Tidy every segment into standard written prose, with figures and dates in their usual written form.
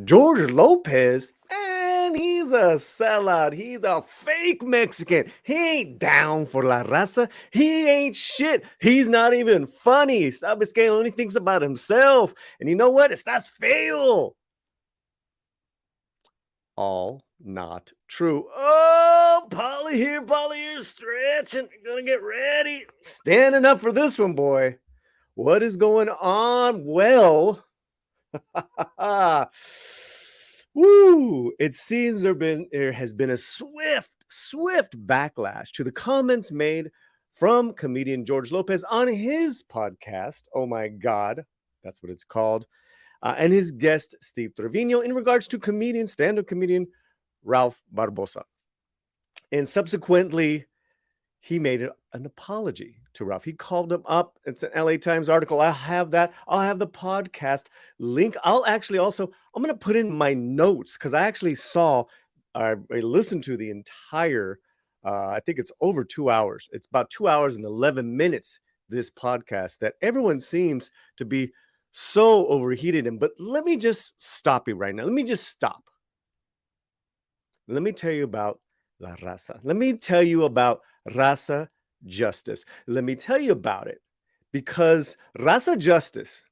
George Lopez, man, he's a sellout. He's a fake Mexican. He ain't down for La Raza. He ain't shit. He's not even funny. Sabes que only thinks about himself. And you know what? That's fail. All not true. Oh, Paulie here, stretching. Gonna get ready. Standing up for this one, boy. What is going on? Well, woo! It seems there has been a swift backlash to the comments made from comedian George Lopez on his podcast. Oh my God, that's what it's called, and his guest Steve Trevino in regards to stand-up comedian Ralph Barbosa, and subsequently he made an apology to Ralph. He called him up. It's an LA Times article. I have that. I'll have the podcast link. I'm going to put in my notes because I listened to the entire, I think it's over 2 hours. It's about 2 hours and 11 minutes, this podcast that everyone seems to be so overheated in. But let me just stop you right now. Let me just stop. Let me tell you about La Raza. Let me tell you about Raza Justice. Let me tell you about it because Raza Justice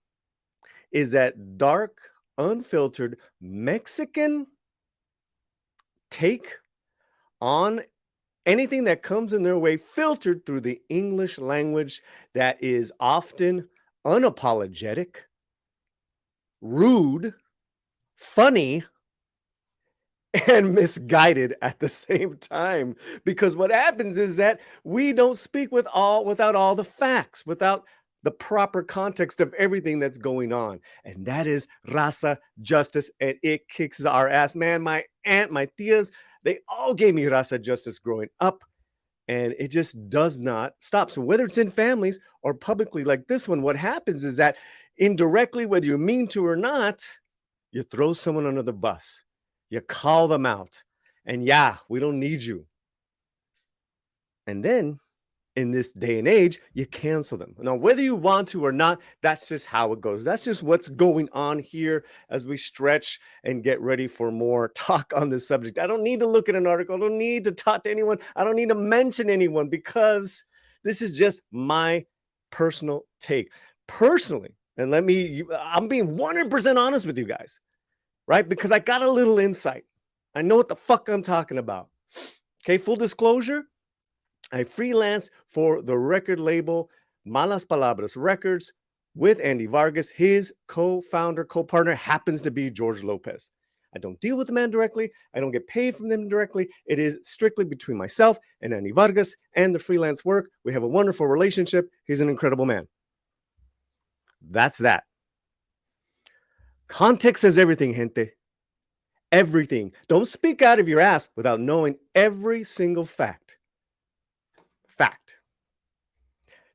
is that dark, unfiltered Mexican take on anything that comes in their way, filtered through the English language that is often unapologetic, rude, funny, and misguided at the same time. Because what happens is that we don't speak without all the facts, without the proper context of everything that's going on. And that is Raza Justice, and it kicks our ass. Man, my aunt, my tias, they all gave me Raza Justice growing up, and it just does not stop. So whether it's in families or publicly like this one, what happens is that indirectly, whether you mean to or not, you throw someone under the bus. You call them out. And yeah, we don't need you. And then in this day and age, you cancel them. Now, whether you want to or not, that's just how it goes. That's just what's going on here as we stretch and get ready for more talk on this subject. I don't need to look at an article. I don't need to talk to anyone. I don't need to mention anyone because this is just my personal take. Personally, and I'm being 100% honest with you guys, right? Because I got a little insight. I know what the fuck I'm talking about. Okay, full disclosure, I freelance for the record label Malas Palabras Records with Andy Vargas. His co-founder, co-partner happens to be George Lopez. I don't deal with the man directly. I don't get paid from them directly. It is strictly between myself and Andy Vargas and the freelance work. We have a wonderful relationship. He's an incredible man. That's that. Context says everything, gente. Everything. Don't speak out of your ass without knowing every single fact.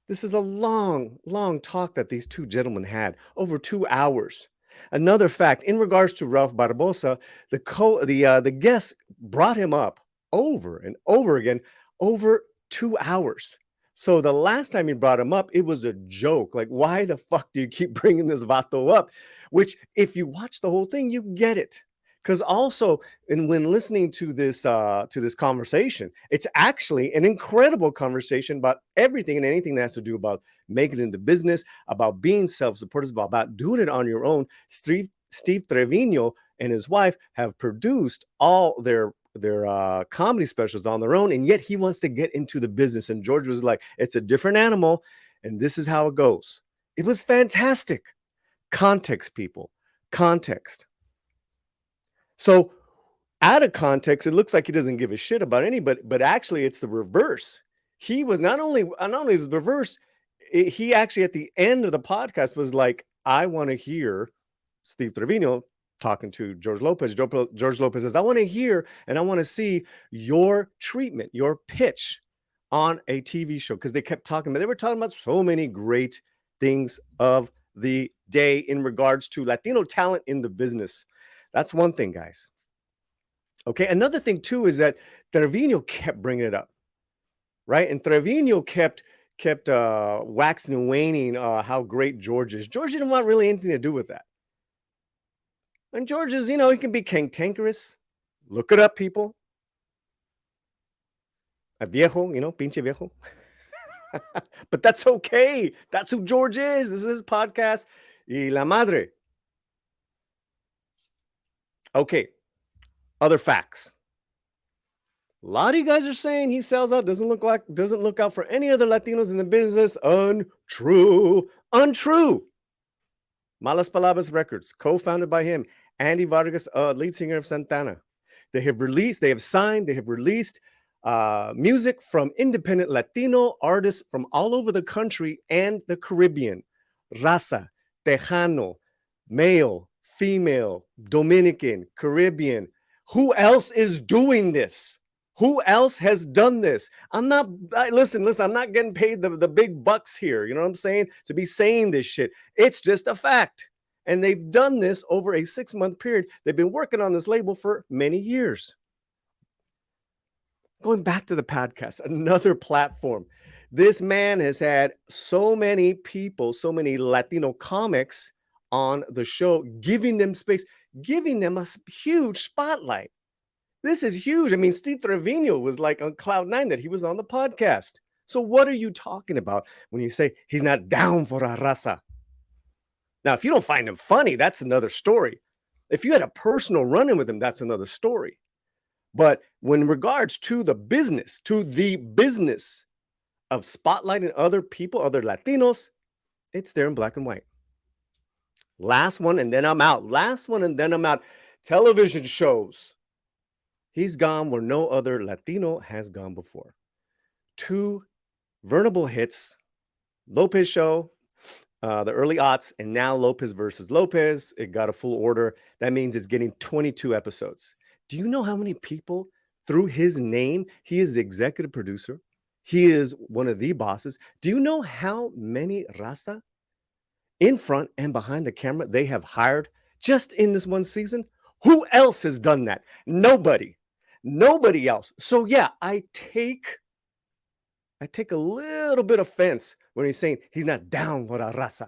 This is a long talk that these two gentlemen had, over 2 hours. Another fact, in regards to Ralph Barbosa, the guest brought him up over and over again, over 2 hours. So the last time he brought him up, it was a joke. Like, why the fuck do you keep bringing this vato up? Which, if you watch the whole thing, you get it. Because also, when listening to this conversation, it's actually an incredible conversation about everything and anything that has to do about making it into business, about being self-supportive, about doing it on your own. Steve Trevino and his wife have produced all their comedy specials on their own, and yet he wants to get into the business. And George was like, "It's a different animal, and this is how it goes." It was fantastic. Context, people. Context. So out of context, it looks like he doesn't give a shit about anybody, but actually it's the reverse. He was not only is the reverse, he actually at the end of the podcast was like, I want to hear Steve Trevino talking to George Lopez. George Lopez says, I want to hear and I want to see your treatment, your pitch on a TV show. Because they kept talking, but they were talking about so many great things of the day in regards to Latino talent in the business. That's one thing, guys. Okay, another thing too is that Trevino kept bringing it up, right? And Trevino kept waxing and waning how great George is. George didn't want really anything to do with that. And George is, he can be cantankerous. Look it up, people. A viejo, pinche viejo. But that's okay. That's who George is. This is his podcast. Y la madre. Okay. Other facts. A lot of you guys are saying he sells out, doesn't look out for any other Latinos in the business. Untrue. Untrue. Malas Palabras Records, co-founded by him, Andy Vargas, lead singer of Santana. They have released music from independent Latino artists from all over the country and the Caribbean. Raza, Tejano, male, female, Dominican, Caribbean. Who else is doing this? Who else has done this? Listen, I'm not getting paid the big bucks here. You know what I'm saying? To be saying this shit. It's just a fact. And they've done this over a 6-month period. They've been working on this label for many years. Going back to the podcast, another platform. This man has had so many people, so many Latino comics on the show, giving them space, giving them a huge spotlight. This is huge. I mean, Steve Trevino was like on cloud 9 that he was on the podcast. So what are you talking about when you say he's not down for a raza? Now, if you don't find him funny, that's another story. If you had a personal run-in with him, that's another story. But when regards to the business of spotlighting other people, other Latinos, it's there in black and white. Last one, and then I'm out. Television shows. He's gone where no other Latino has gone before. 2 veritable hits, Lopez show, the early aughts, and now Lopez versus Lopez. It got a full order. That means it's getting 22 episodes. Do you know how many people through his name? He is the executive producer. He is one of the bosses. Do you know how many raza in front and behind the camera they have hired just in this one season? Who else has done that? Nobody else. So yeah, I take a little bit of offense when he's saying he's not down with a raza,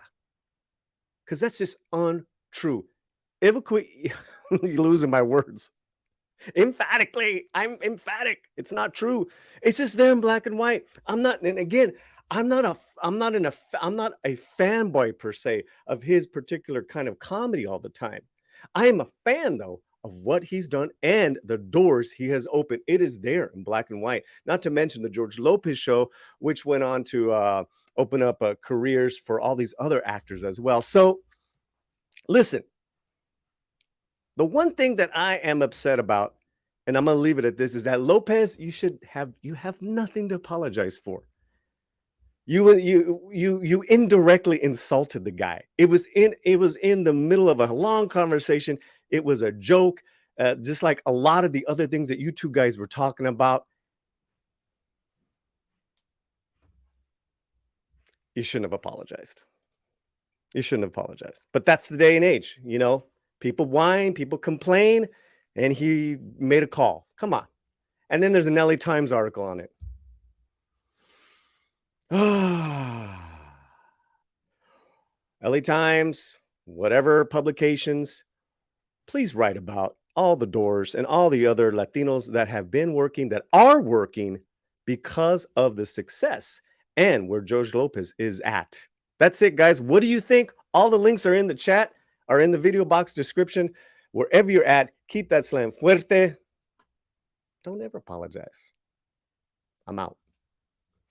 because that's just untrue. You're losing my words. Emphatically, I'm emphatic. It's not true. It's just there in black and white. I'm not a fanboy per se of his particular kind of comedy all the time. I am a fan though of what he's done and the doors he has opened. It is there in black and white. Not to mention the George Lopez show, which went on to open up careers for all these other actors as well. So listen, the one thing that I am upset about, and I'm going to leave it at this, is that Lopez, you have nothing to apologize for. You indirectly insulted the guy. It was in the middle of a long conversation. It was a joke, just like a lot of the other things that you two guys were talking about. You shouldn't have apologized. But that's the day and age, People whine, people complain, and he made a call. Come on. And then there's an LA Times article on it. LA Times, whatever publications, please write about all the doors and all the other Latinos that have been working, that are working because of the success and where George Lopez is at. That's it, guys. What do you think? All the links are in the chat, are in the video box description. Wherever you're at, keep that slam fuerte. Don't ever apologize. I'm out.